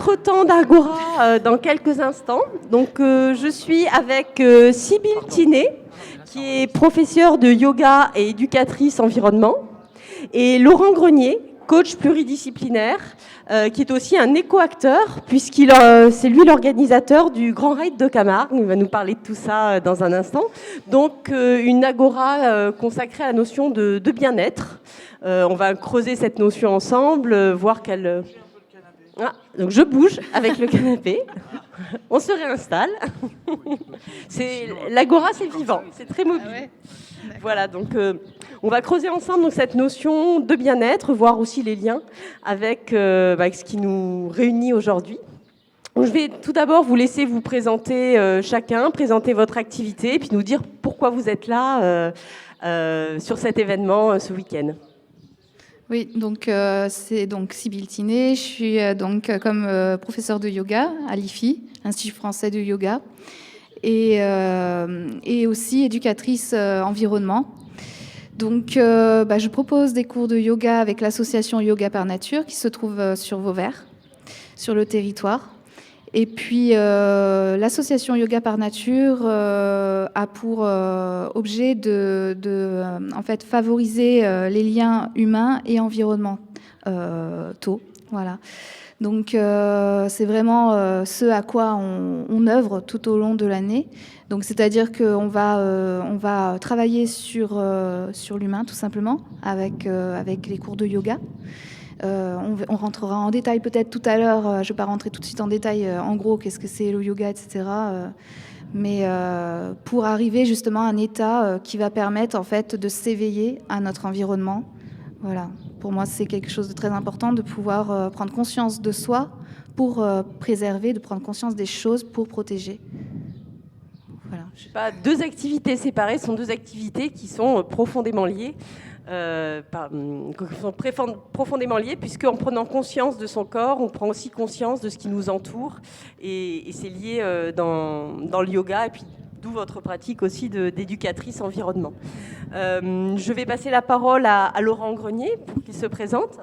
Temps d'Agora dans quelques instants. Donc, je suis avec Sybille Tiné, qui est professeure de yoga et éducatrice environnement, et Laurent Grenier, coach pluridisciplinaire, qui est aussi un éco-acteur, puisqu'il c'est lui l'organisateur du Grand Raid de Camargue. Il va nous parler de tout ça dans un instant. Donc, une Agora consacrée à la notion de bien-être. On va creuser cette notion ensemble, voir qu'elle... Ah, donc je bouge avec le canapé, on se réinstalle. L'agora, c'est vivant, c'est très mobile. Ah ouais. Voilà, donc on va creuser ensemble donc, cette notion de bien-être, voir aussi les liens avec ce qui nous réunit aujourd'hui. Donc, je vais tout d'abord vous laisser vous présenter chacun, présenter votre activité, et puis nous dire pourquoi vous êtes là sur cet événement ce week-end. Oui, donc c'est donc Sybille Tiné. Je suis comme professeure de yoga à l'IFI, l'Institut français de yoga, et aussi éducatrice environnement. Donc, je propose des cours de yoga avec l'association Yoga par Nature qui se trouve sur Vauvert, sur le territoire. Et puis, l'association Yoga par Nature a pour objet de favoriser les liens humains et environnementaux. Voilà. Donc, c'est vraiment ce à quoi on œuvre tout au long de l'année. Donc, c'est-à-dire qu'on va travailler sur l'humain, tout simplement, avec les cours de yoga. On rentrera en détail peut-être tout à l'heure, je ne vais pas rentrer tout de suite en détail, en gros, qu'est-ce que c'est le yoga, etc. Mais pour arriver justement à un état qui va permettre en fait de s'éveiller à notre environnement. Voilà. Pour moi, c'est quelque chose de très important de pouvoir prendre conscience de soi pour préserver, de prendre conscience des choses pour protéger. Voilà. Deux activités séparées sont deux activités qui sont profondément liées. Profondément liés, puisqu'en prenant conscience de son corps, on prend aussi conscience de ce qui nous entoure, et c'est lié dans le yoga, et puis d'où votre pratique aussi d'éducatrice environnement. Je vais passer la parole à Laurent Grenier pour qu'il se présente.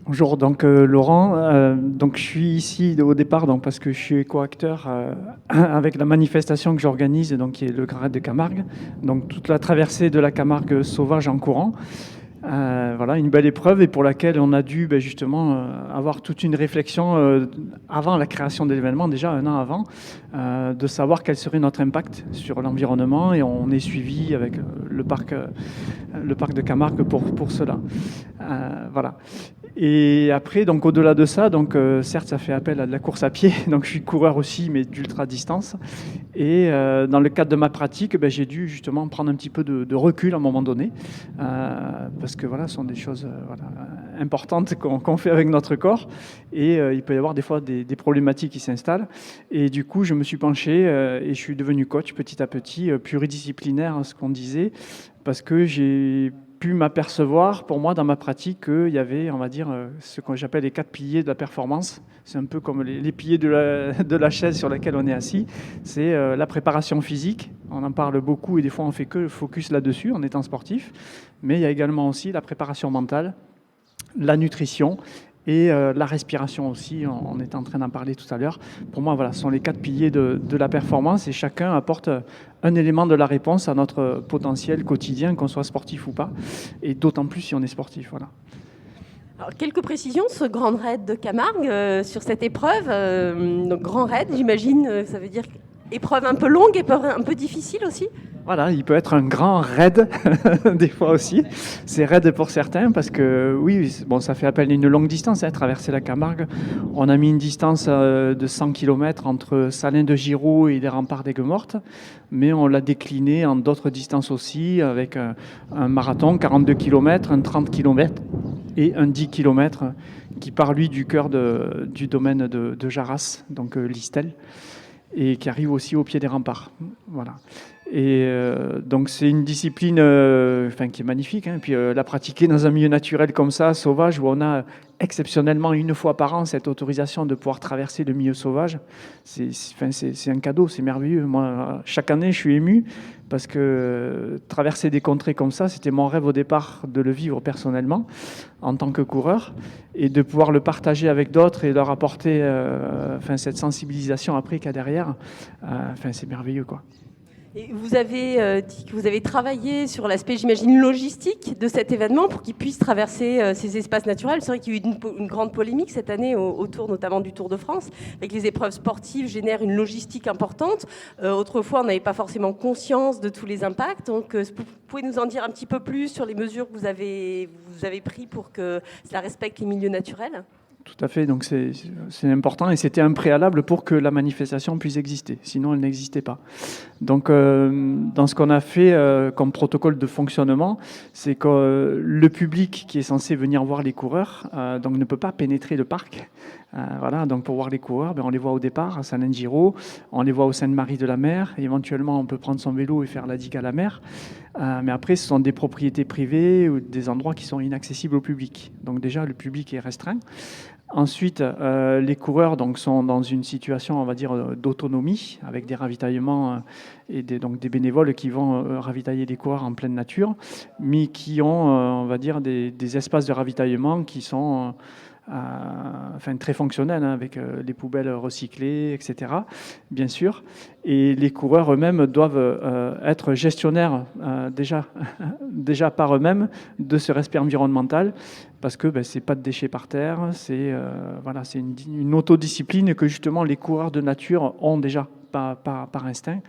Bonjour, donc Laurent, donc je suis ici au départ parce que je suis éco-acteur avec la manifestation que j'organise, donc qui est le Grand Raid de Camargue, donc toute la traversée de la Camargue sauvage en courant. Voilà, une belle épreuve et pour laquelle on a dû justement avoir toute une réflexion avant la création de l'événement, déjà un an avant, de savoir quel serait notre impact sur l'environnement, et on est suivi avec le parc de Camargue pour cela. Voilà. Et après, donc au-delà de ça, donc certes, ça fait appel à de la course à pied. Donc je suis coureur aussi, mais d'ultra distance. Et dans le cadre de ma pratique, j'ai dû justement prendre un petit peu de recul à un moment donné, parce que voilà, ce sont des choses importantes qu'on fait avec notre corps. Et il peut y avoir des fois des problématiques qui s'installent. Et du coup, je me suis penché et je suis devenu coach petit à petit, pluridisciplinaire, ce qu'on disait, parce que j'ai pu m'apercevoir, pour moi, dans ma pratique, qu'il y avait, on va dire, ce que j'appelle les 4 piliers de la performance. C'est un peu comme les piliers de la chaise sur laquelle on est assis. C'est la préparation physique. On en parle beaucoup et des fois, on ne fait que le focus là-dessus en étant sportif. Mais il y a également aussi la préparation mentale, la nutrition et la respiration aussi. On est en train d'en parler tout à l'heure. Pour moi, voilà, ce sont les 4 piliers de la performance et chacun apporte un élément de la réponse à notre potentiel quotidien, qu'on soit sportif ou pas, et d'autant plus si on est sportif. Voilà. Alors, quelques précisions, ce Grand Raid de Camargue, sur cette épreuve. Donc, Grand Raid, j'imagine, ça veut dire épreuve un peu longue, épreuve un peu difficile aussi. Voilà, il peut être un grand raid, des fois aussi. C'est raid pour certains, parce que oui, bon, ça fait appel à une longue distance, traverser la Camargue. On a mis une distance de 100 km entre Salins-de-Giraud et les remparts d'Aigues-Mortes, mais on l'a décliné en d'autres distances aussi, avec un marathon, 42 km, un 30 km et un 10 km, qui part, lui, du cœur du domaine de Jarras, donc l'Istel, et qui arrive aussi au pied des remparts. Voilà. Et donc c'est une discipline qui est magnifique, hein. Puis la pratiquer dans un milieu naturel comme ça, sauvage, où on a exceptionnellement une fois par an cette autorisation de pouvoir traverser le milieu sauvage, c'est un cadeau, c'est merveilleux. Moi, chaque année, je suis ému parce que traverser des contrées comme ça, c'était mon rêve au départ de le vivre personnellement en tant que coureur et de pouvoir le partager avec d'autres et leur apporter cette sensibilisation après qu'il y a derrière. C'est merveilleux, quoi. Et vous avez dit que vous avez travaillé sur l'aspect, j'imagine, logistique de cet événement pour qu'il puisse traverser ces espaces naturels. C'est vrai qu'il y a eu une grande polémique cette année autour notamment du Tour de France, avec les épreuves sportives génèrent une logistique importante. Autrefois, on n'avait pas forcément conscience de tous les impacts. Donc, vous pouvez nous en dire un petit peu plus sur les mesures que vous avez prises pour que cela respecte les milieux naturels ? Tout à fait, donc c'est important et c'était un préalable pour que la manifestation puisse exister, sinon elle n'existait pas. Donc dans ce qu'on a fait comme protocole de fonctionnement, c'est que le public qui est censé venir voir les coureurs donc ne peut pas pénétrer le parc. Voilà, donc pour voir les coureurs, on les voit au départ à San Giro, on les voit au Sainte-Marie-de-la-Mer, éventuellement on peut prendre son vélo et faire la digue à la mer, mais après ce sont des propriétés privées ou des endroits qui sont inaccessibles au public. Donc déjà le public est restreint. Ensuite, les coureurs donc, sont dans une situation, on va dire, d'autonomie, avec des ravitaillements et donc des bénévoles qui vont ravitailler les coureurs en pleine nature, mais qui ont, on va dire, des espaces de ravitaillement qui sont très fonctionnels, hein, avec les poubelles recyclées, etc., bien sûr. Et les coureurs eux-mêmes doivent être gestionnaires déjà par eux-mêmes de ce respect environnemental, parce que c'est pas de déchets par terre, c'est une autodiscipline que justement les coureurs de nature ont déjà par instinct,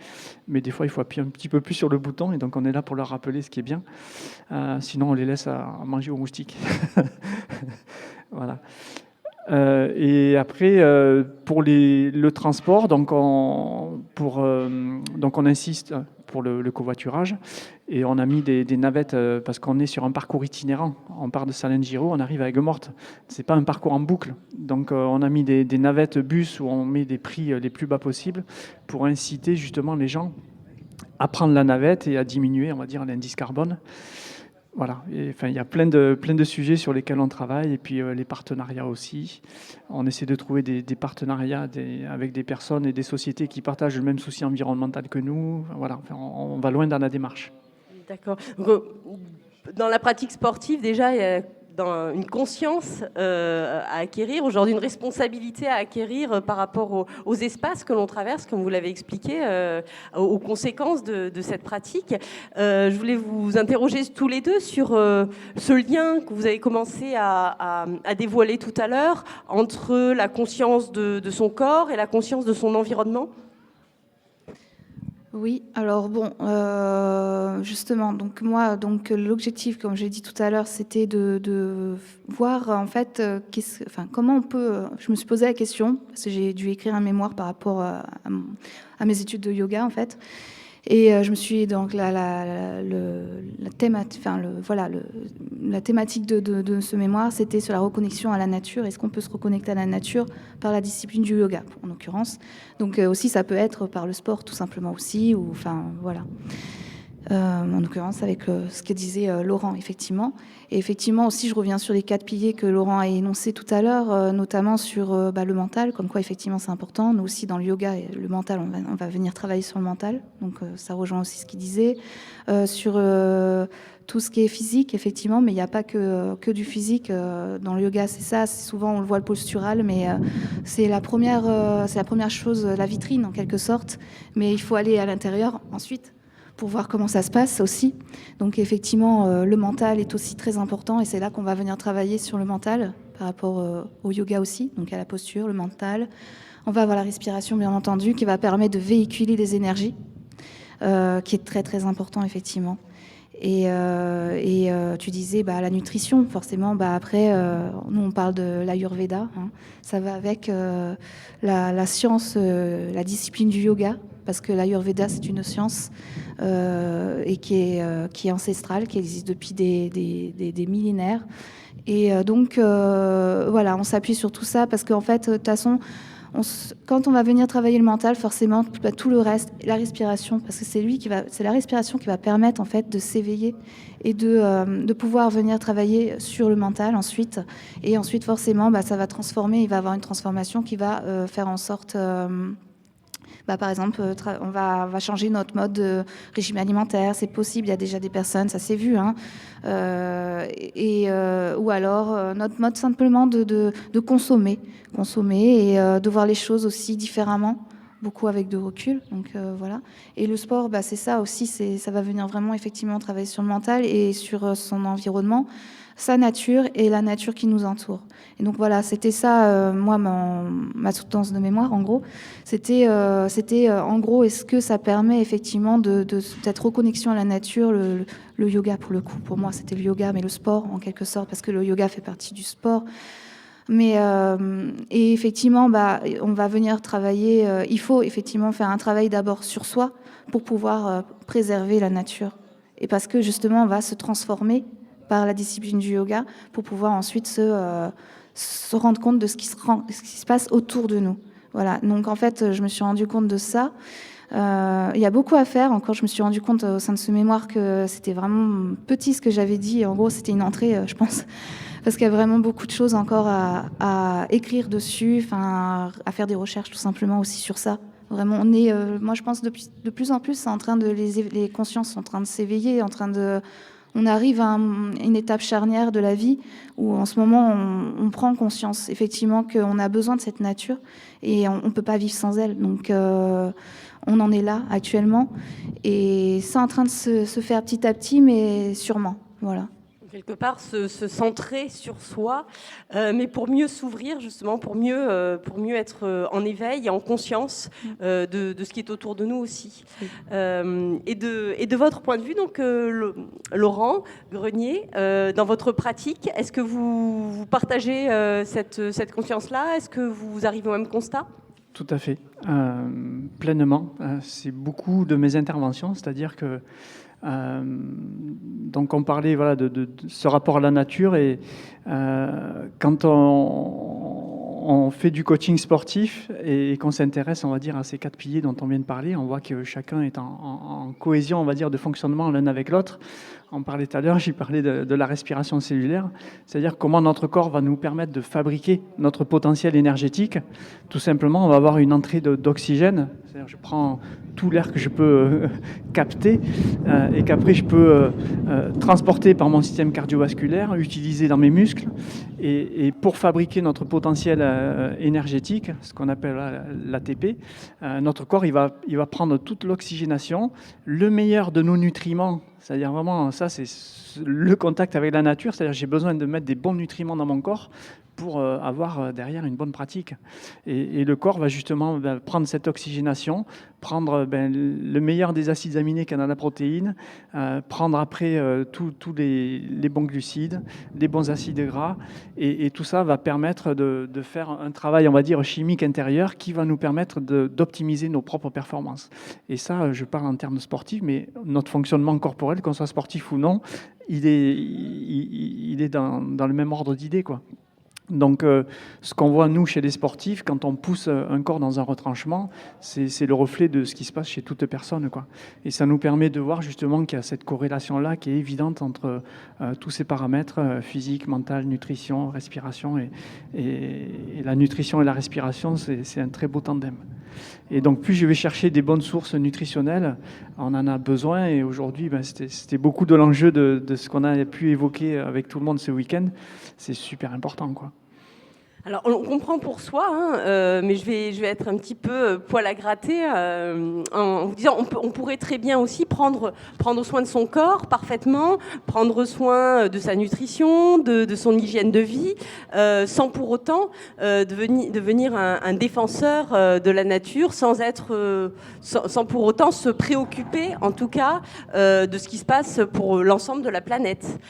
mais des fois il faut appuyer un petit peu plus sur le bouton, et donc on est là pour leur rappeler ce qui est bien, sinon on les laisse à manger aux moustiques. Voilà. Et après, pour le transport, donc on insiste pour le covoiturage, et on a mis des navettes parce qu'on est sur un parcours itinérant. On part de San Giro, on arrive à Aigues-Mortes. C'est pas un parcours en boucle, donc on a mis des navettes bus où on met des prix les plus bas possibles pour inciter justement les gens à prendre la navette et à diminuer, on va dire, l'indice carbone. Voilà, il y a plein de sujets sur lesquels on travaille, et puis les partenariats aussi. On essaie de trouver des partenariats avec des personnes et des sociétés qui partagent le même souci environnemental que nous. Voilà, on va loin dans la démarche. D'accord. Dans la pratique sportive, déjà, il y a une conscience à acquérir, aujourd'hui une responsabilité à acquérir par rapport aux espaces que l'on traverse, comme vous l'avez expliqué, aux conséquences de cette pratique. Je voulais vous interroger tous les deux sur ce lien que vous avez commencé à dévoiler tout à l'heure entre la conscience de son corps et la conscience de son environnement. Oui, alors bon, justement, donc moi, l'objectif, comme j'ai dit tout à l'heure, c'était de voir en fait, comment on peut. Je me suis posé la question parce que j'ai dû écrire un mémoire par rapport à mes études de yoga en fait, et je me suis donc la thématique de ce mémoire, c'était sur la reconnexion à la nature. Est-ce qu'on peut se reconnecter à la nature par la discipline du yoga, en l'occurrence. Donc aussi, ça peut être par le sport, tout simplement aussi, ou enfin voilà. En l'occurrence avec ce que disait Laurent, effectivement. Et effectivement aussi, je reviens sur les 4 piliers que Laurent a énoncés tout à l'heure, notamment sur le mental, comme quoi effectivement c'est important. Nous aussi, dans le yoga, le mental, on va venir travailler sur le mental. Donc ça rejoint aussi ce qu'il disait. Sur tout ce qui est physique, effectivement, mais il n'y a pas que du physique. Dans le yoga, c'est ça. Souvent, on le voit le postural, mais c'est la première chose, la vitrine en quelque sorte. Mais il faut aller à l'intérieur ensuite pour voir comment ça se passe aussi. Donc effectivement, le mental est aussi très important, et c'est là qu'on va venir travailler sur le mental par rapport au yoga aussi, donc à la posture, le mental. On va avoir la respiration, bien entendu, qui va permettre de véhiculer des énergies, qui est très très important effectivement. Et tu disais la nutrition, forcément. Après, nous on parle de l'Ayurveda, hein. Ça va avec la science, la discipline du yoga, parce que l'Ayurveda c'est une science et qui est ancestrale, qui existe depuis des millénaires. Et donc voilà, on s'appuie sur tout ça parce qu'en fait, de toute façon, quand on va venir travailler le mental, forcément, tout le reste, la respiration, parce que c'est la respiration qui va permettre en fait de s'éveiller et de pouvoir venir travailler sur le mental ensuite. Et ensuite, forcément, ça va transformer, il va avoir une transformation qui va faire en sorte... par exemple, on va changer notre mode de régime alimentaire, c'est possible, il y a déjà des personnes, ça s'est vu, hein, ou alors notre mode simplement de consommer et de voir les choses aussi différemment, beaucoup avec de recul. Donc voilà. Et le sport, c'est ça aussi, ça va venir vraiment effectivement travailler sur le mental et sur son environnement, sa nature et la nature qui nous entoure. Et donc voilà, c'était ça, moi, ma soutenance de mémoire, en gros. C'était en gros, est-ce que ça permet effectivement d'être reconnexion à la nature, le yoga pour le coup. Pour moi, c'était le yoga, mais le sport en quelque sorte, parce que le yoga fait partie du sport. Mais et effectivement, on va venir travailler. Il faut effectivement faire un travail d'abord sur soi pour pouvoir préserver la nature. Et parce que justement, on va se transformer par la discipline du yoga pour pouvoir ensuite se rendre compte de ce qui se passe autour de nous. Voilà. Donc en fait, je me suis rendu compte de ça. Il y a beaucoup à faire. Encore, je me suis rendu compte au sein de ce mémoire que c'était vraiment petit ce que j'avais dit. En gros, c'était une entrée, je pense, parce qu'il y a vraiment beaucoup de choses encore à écrire dessus, à faire des recherches tout simplement aussi sur ça. Vraiment, on est, moi je pense de plus en plus, les consciences sont en train de s'éveiller, on arrive à une étape charnière de la vie où en ce moment on prend conscience effectivement qu'on a besoin de cette nature et on ne peut pas vivre sans elle. Donc on en est là actuellement et c'est en train de se faire petit à petit, mais sûrement. Voilà. Quelque part, se centrer sur soi, mais pour mieux s'ouvrir, justement, pour mieux être en éveil et en conscience de ce qui est autour de nous aussi. Et de votre point de vue, donc, Laurent Grenier, dans votre pratique, est-ce que vous partagez cette conscience-là ? Est-ce que vous arrivez au même constat ? Tout à fait, pleinement. C'est beaucoup de mes interventions, c'est-à-dire que donc on parlait de ce rapport à la nature et quand on fait du coaching sportif et qu'on s'intéresse, on va dire, à ces 4 piliers dont on vient de parler, on voit que chacun est en cohésion, on va dire, de fonctionnement l'un avec l'autre. On parlait tout à l'heure, j'ai parlé de la respiration cellulaire, c'est-à-dire comment notre corps va nous permettre de fabriquer notre potentiel énergétique. Tout simplement, on va avoir une entrée d'oxygène, c'est-à-dire je prends tout l'air que je peux capter et qu'après je peux transporter par mon système cardiovasculaire, utiliser dans mes muscles et pour fabriquer notre potentiel énergétique, ce qu'on appelle l'ATP, notre corps il va prendre toute l'oxygénation, le meilleur de nos nutriments. C'est-à-dire vraiment, ça c'est le contact avec la nature, c'est-à-dire j'ai besoin de mettre des bons nutriments dans mon corps pour avoir derrière une bonne pratique. Et le corps va justement prendre cette oxygénation, prendre le meilleur des acides aminés qu'il y a dans la protéine, prendre après tous les bons glucides, les bons acides gras, et tout ça va permettre de faire un travail, on va dire, chimique intérieur qui va nous permettre d'optimiser nos propres performances. Et ça, je parle en termes sportifs, mais notre fonctionnement corporel, qu'on soit sportif ou non, il est dans le même ordre d'idées, quoi. Donc, ce qu'on voit, nous, chez les sportifs, quand on pousse un corps dans un retranchement, c'est le reflet de ce qui se passe chez toute personne, quoi. Et ça nous permet de voir justement qu'il y a cette corrélation-là qui est évidente entre tous ces paramètres, physique, mental, nutrition, respiration. Et la nutrition et la respiration, c'est un très beau tandem. Et donc, plus je vais chercher des bonnes sources nutritionnelles, on en a besoin. Et aujourd'hui, c'était beaucoup de l'enjeu de ce qu'on a pu évoquer avec tout le monde ce week-end. C'est super important, quoi. Alors, on comprend pour soi, hein, mais je vais être un petit peu poil à gratter en vous disant on pourrait très bien aussi prendre soin de son corps parfaitement, prendre soin de sa nutrition, de son hygiène de vie, sans pour autant devenir un défenseur de la nature, sans pour autant se préoccuper, en tout cas, de ce qui se passe pour l'ensemble de la planète.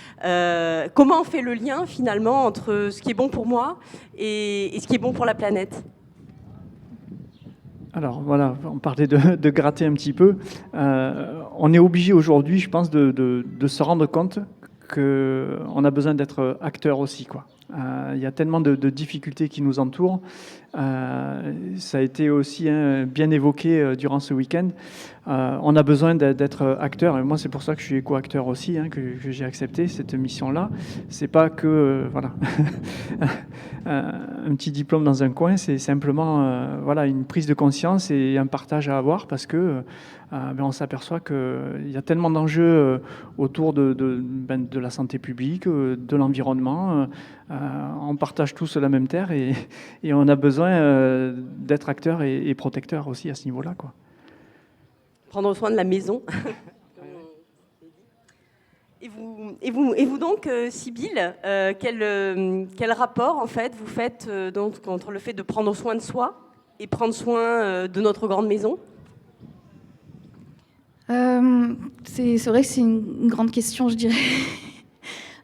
Comment on fait le lien finalement entre ce qui est bon pour moi et ce qui est bon pour la planète? Alors voilà, on parlait de gratter un petit peu. On est obligé aujourd'hui, je pense, de se rendre compte qu'on a besoin d'être acteur aussi, quoi. Il y a tellement de difficultés qui nous entourent. Ça a été aussi bien évoqué durant ce week-end. On a besoin d'être acteur, et moi c'est pour ça que je suis éco-acteur aussi, que j'ai accepté cette mission-là. C'est pas que voilà un petit diplôme dans un coin, c'est simplement voilà une prise de conscience et un partage à avoir, parce que on s'aperçoit qu'il y a tellement d'enjeux autour de la santé publique, de l'environnement. On partage tous la même terre, et on a besoin d'être acteur et protecteur aussi à ce niveau-là, quoi. Prendre soin de la maison. Et vous donc, Sybille, quel rapport en fait vous faites donc, entre le fait de prendre soin de soi et prendre soin de notre grande maison? C'est vrai que c'est une grande question, je dirais.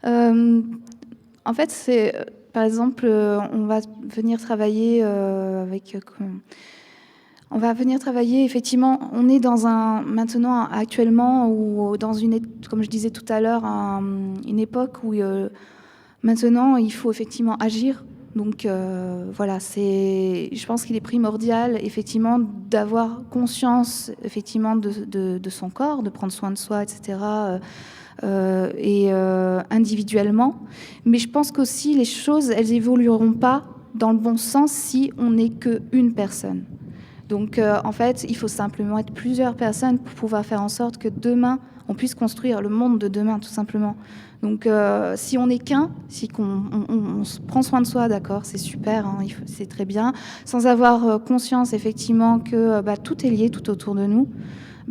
En fait, c'est par exemple, on va venir travailler on va venir travailler, effectivement, on est maintenant actuellement, ou dans comme je disais tout à l'heure, une époque où maintenant il faut effectivement agir. Donc voilà, je pense qu'il est primordial effectivement d'avoir conscience effectivement de son corps, de prendre soin de soi, etc. Individuellement. Mais je pense qu'aussi les choses, elles évolueront pas dans le bon sens si on n'est qu'une personne. Donc, en fait, il faut simplement être plusieurs personnes pour pouvoir faire en sorte que demain, on puisse construire le monde de demain, tout simplement. Donc, si on n'est qu'un, si on se prend soin de soi, d'accord, c'est super, c'est très bien, sans avoir conscience, effectivement, que tout est lié tout autour de nous,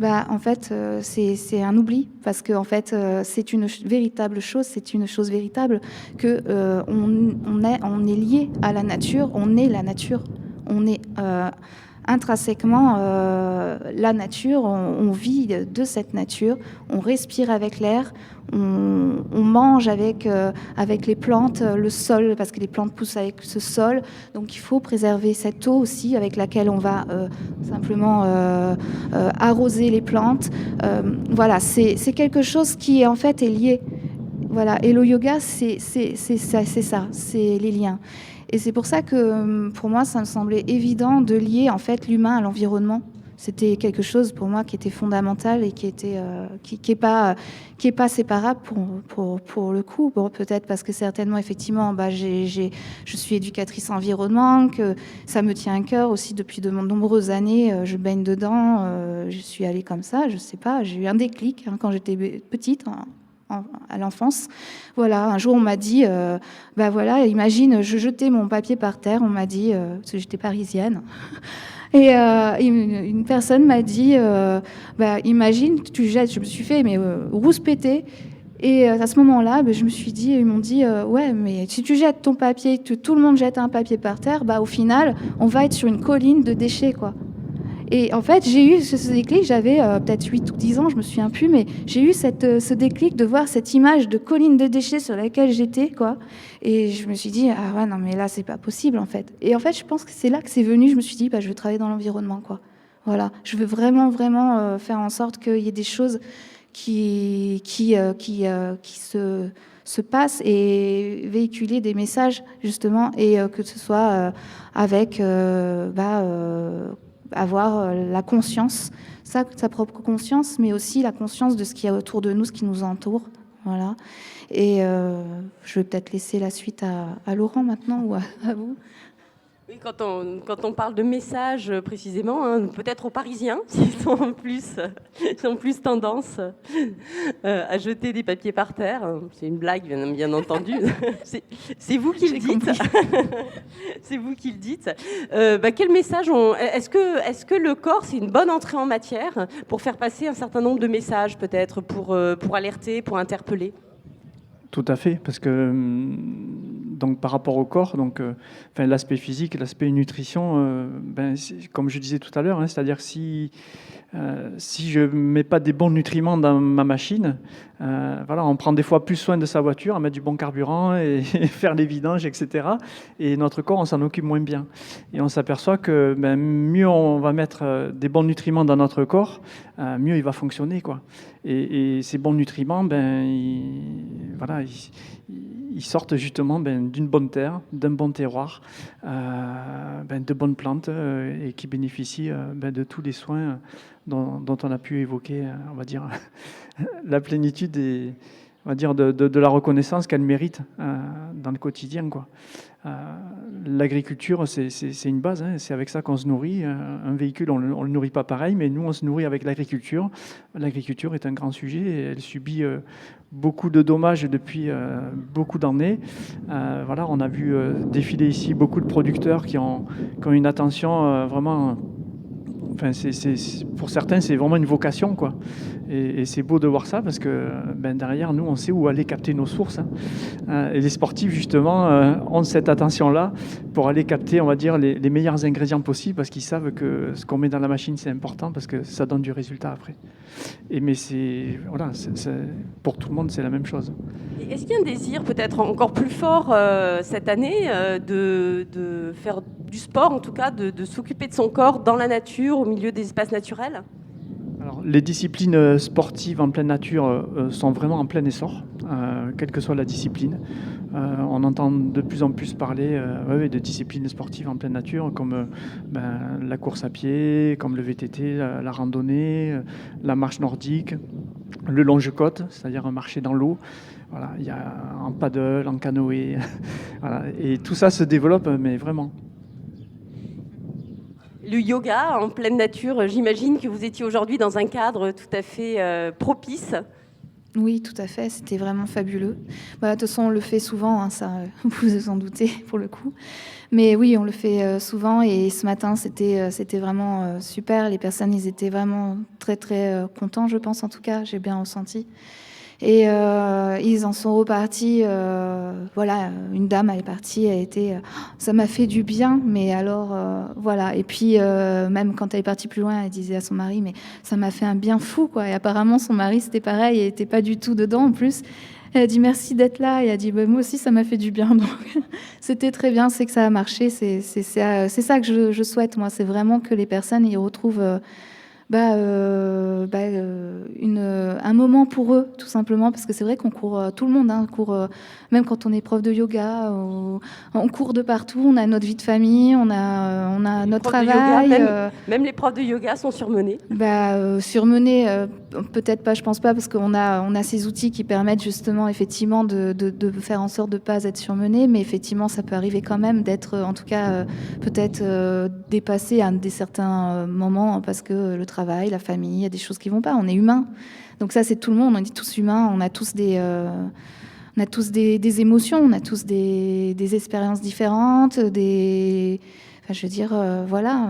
en fait, c'est un oubli, parce que en fait, c'est une véritable chose, c'est une chose véritable que on est lié à la nature, on est la nature, on est intrinsèquement la nature, on vit de cette nature, on respire avec l'air, on mange avec les plantes, le sol, parce que les plantes poussent avec ce sol. Donc il faut préserver cette eau aussi avec laquelle on va simplement arroser les plantes. Voilà, c'est quelque chose qui en fait est lié. Voilà, et le yoga, c'est ça, c'est les liens. Et c'est pour ça que, pour moi, ça me semblait évident de lier en fait l'humain à l'environnement. C'était quelque chose pour moi qui était fondamental et qui est pas séparable pour le coup. Bon, peut-être parce que certainement, effectivement, je suis éducatrice environnement, que ça me tient à cœur aussi depuis de nombreuses années. Je baigne dedans, je suis allée comme ça, je sais pas, j'ai eu un déclic quand j'étais petite. À l'enfance. Voilà, un jour on m'a dit, voilà, imagine, je jetais mon papier par terre, on m'a dit, parce que j'étais parisienne, et une personne m'a dit, imagine, tu jettes, je me suis fait, mais rouspéter. Et à ce moment-là, je me suis dit, ils m'ont dit, ouais, mais si tu jettes ton papier, que tout le monde jette un papier par terre, au final, on va être sur une colline de déchets, quoi. Et en fait, j'ai eu ce déclic, j'avais peut-être 8 ou 10 ans, je me souviens plus, mais j'ai eu ce déclic de voir cette image de colline de déchets sur laquelle j'étais, quoi. Et je me suis dit, ah ouais, non, mais là, c'est pas possible, en fait. Et en fait, je pense que c'est là que c'est venu, je me suis dit, je veux travailler dans l'environnement, quoi. Voilà, je veux vraiment, vraiment faire en sorte qu'il y ait des choses qui se passent et véhiculer des messages, justement, et que ce soit avec... avoir la conscience, sa propre conscience, mais aussi la conscience de ce qu'il y a autour de nous, ce qui nous entoure. Voilà. Et je vais peut-être laisser la suite à Laurent maintenant, ou à vous. Oui, quand on parle de messages précisément, peut-être aux Parisiens, qui ont plus tendance à jeter des papiers par terre. C'est une blague, bien entendu. C'est vous qui le dites. C'est vous qui le dites. Quel message est-ce que le corps, c'est une bonne entrée en matière pour faire passer un certain nombre de messages, peut-être, pour alerter, pour interpeller? Tout à fait, parce que donc par rapport au corps, l'aspect physique, l'aspect nutrition, comme je disais tout à l'heure, c'est-à-dire si je mets pas des bons nutriments dans ma machine, on prend des fois plus soin de sa voiture, à mettre du bon carburant et faire les vidanges, etc. Et notre corps, on s'en occupe moins bien. Et on s'aperçoit que mieux on va mettre des bons nutriments dans notre corps, mieux il va fonctionner, quoi. Et ces bons nutriments, ils sortent justement d'une bonne terre, d'un bon terroir, de bonnes plantes et qui bénéficient de tous les soins dont on a pu évoquer, on va dire, la plénitude et on va dire de la reconnaissance qu'elle mérite dans le quotidien, quoi. L'agriculture, c'est une base, hein, c'est avec ça qu'on se nourrit. Un véhicule, on le nourrit pas pareil, mais nous, on se nourrit avec l'agriculture. L'agriculture est un grand sujet et elle subit beaucoup de dommages depuis beaucoup d'années. Voilà, on a vu défiler ici beaucoup de producteurs qui ont une attention vraiment... Enfin, pour certains, c'est vraiment une vocation, quoi. Et c'est beau de voir ça parce que derrière, nous, on sait où aller capter nos sources. Hein. Et les sportifs, justement, ont cette attention-là pour aller capter, on va dire, les meilleurs ingrédients possibles parce qu'ils savent que ce qu'on met dans la machine, c'est important parce que ça donne du résultat après. Mais voilà, pour tout le monde, c'est la même chose. Et est-ce qu'il y a un désir peut-être encore plus fort cette année de faire du sport, en tout cas, de s'occuper de son corps dans la nature, au milieu des espaces naturels ? Alors, les disciplines sportives en pleine nature sont vraiment en plein essor, quelle que soit la discipline. On entend de plus en plus parler de disciplines sportives en pleine nature, comme la course à pied, comme le VTT, la randonnée, la marche nordique, le longe-côte, c'est-à-dire marcher dans l'eau. Voilà, il y a en paddle, en canoë, voilà, et tout ça se développe, mais vraiment. Le yoga en pleine nature, j'imagine que vous étiez aujourd'hui dans un cadre tout à fait propice. Oui, tout à fait, c'était vraiment fabuleux. De toute façon, on le fait souvent, hein, ça, vous vous en doutez pour le coup. Mais oui, on le fait souvent et ce matin, c'était vraiment super. Les personnes, ils étaient vraiment très, très contents, je pense en tout cas, j'ai bien ressenti. Et ils en sont repartis. Voilà, une dame, elle est partie, elle était. Ça m'a fait du bien, mais alors voilà. Et puis même quand elle est partie plus loin, elle disait à son mari, mais ça m'a fait un bien fou, quoi. Et apparemment, son mari, c'était pareil, elle était pas du tout dedans en plus. Elle a dit merci d'être là. Et elle a dit moi aussi, ça m'a fait du bien. Donc c'était très bien, c'est que ça a marché. C'est ça que je souhaite, moi. C'est vraiment que les personnes y retrouvent. Un moment pour eux, tout simplement, parce que c'est vrai qu'on court, tout le monde, hein, court, même quand on est prof de yoga, on court de partout, on a notre vie de famille, on a notre travail. Même les profs de yoga sont surmenés. Surmenés, peut-être pas, je pense pas, parce qu'on a ces outils qui permettent justement, effectivement, de faire en sorte de ne pas être surmenés, mais effectivement, ça peut arriver quand même d'être, en tout cas, peut-être dépassé à certains moments, parce que le travail, la famille, il y a des choses qui vont pas. On est humain. Donc ça, c'est tout le monde. On est tous humains. On a tous des émotions. On a tous des expériences différentes. Voilà.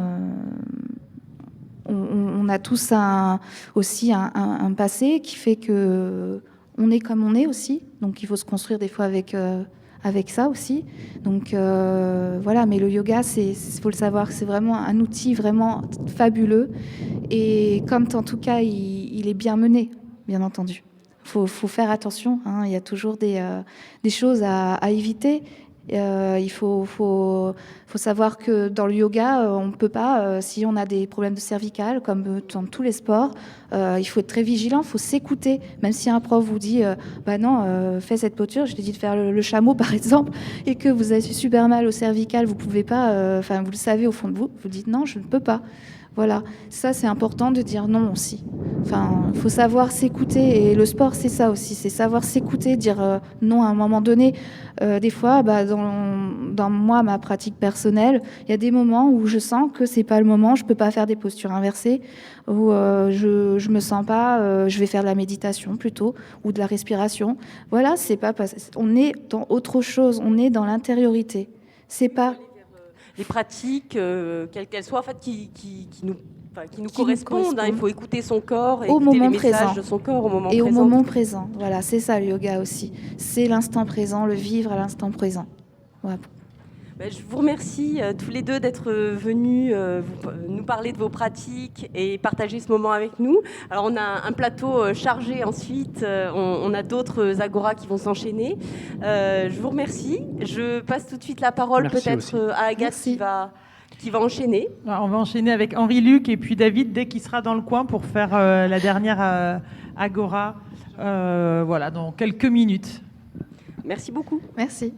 On a tous aussi un passé qui fait que on est comme on est aussi. Donc il faut se construire des fois avec ça aussi. Donc voilà, mais le yoga, faut le savoir, c'est vraiment un outil vraiment fabuleux. Et comme en tout cas, il est bien mené, bien entendu. Faut faire attention, hein, il y a toujours des choses à éviter. Il faut savoir que dans le yoga, on ne peut pas, si on a des problèmes de cervicales, comme dans tous les sports, il faut être très vigilant, il faut s'écouter. Même si un prof vous dit, fais cette posture, je t'ai dit de faire le chameau par exemple, et que vous avez super mal au cervical, vous pouvez pas, vous le savez au fond de vous, vous dites non, je ne peux pas. Voilà, ça c'est important de dire non aussi. Il faut savoir s'écouter et le sport c'est ça aussi, c'est savoir s'écouter, dire non à un moment donné. Des fois, dans moi, ma pratique personnelle, il y a des moments où je sens que c'est pas le moment, je peux pas faire des postures inversées, où je me sens pas, je vais faire de la méditation plutôt ou de la respiration. Voilà, c'est pas on est dans autre chose, on est dans l'intériorité. C'est pas les pratiques, quelles qu'elles soient, en fait, qui nous correspondent. Hein. Il faut écouter son corps, écouter les messages de son corps au moment présent. Et au moment présent, voilà, c'est ça le yoga aussi. C'est l'instant présent, le vivre à l'instant présent. Voilà. Je vous remercie tous les deux d'être venus nous parler de vos pratiques et partager ce moment avec nous. Alors on a un plateau chargé ensuite, on a d'autres agoras qui vont s'enchaîner. Je vous remercie. Je passe tout de suite la parole peut-être à Agathe qui va enchaîner. Alors, on va enchaîner avec Henri-Luc et puis David dès qu'il sera dans le coin pour faire la dernière agora dans quelques minutes. Merci beaucoup. Merci.